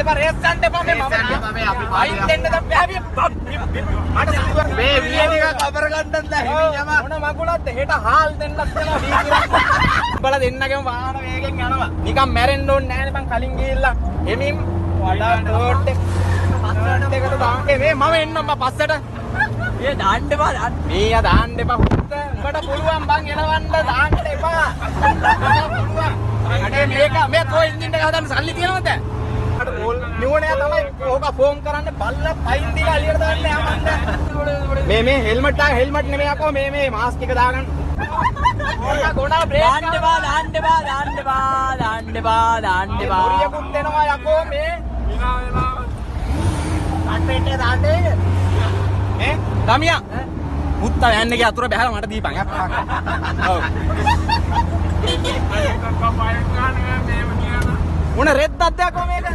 එපා රේස් ගන්න එපා මේ අපි බයික් දෙන්න දැම්පේ මට සිදුවක් මේ වීඩියෝ එක කවර් ගන්නත් නැහැ මොන මගුලක්ද හෙට හාල් දෙන්නත් වෙනවා වීඩියෝ උඹලා දෙන්නගේම වාහන වේගෙන් යනවා නිකන් මැරෙන්න ඕනේ නැහැනේ මං කලින් ගිහිල්ලා එමින් වඩා ඩෝට් එකට දාන්නේ මේ මම එන්නම් පස්සට මේ දාන්න එපා මේ දාන්න එපා උඹට පුළුවන් බං එනවන්න දාන්න එපා පුළුවන් අනේ මේක කොයි ඉන්ජින් එක හදන්න සල්ලි තියනවද අර බෝල් නිවනේ තමයි ඕක ෆෝන් කරන්න බල්ලා පයින් දිලා එළියට දාන්න යමන්ද මේ හෙල්මට් නෙමෙයි අකෝ මේ මාස්ක් එක දාගන්න ගොනා බ්‍රේක් දාන්න එපා මොරියකුත් දෙනවා යකෝ මේ විනා වෙලාව අට්ටේ දාන්නේ ගමියා මුත්තා යන්නේ ගිය අතුර බහැලා මට දීපන් ඔව් මොන රෙද්දක්ද යකෝ මේක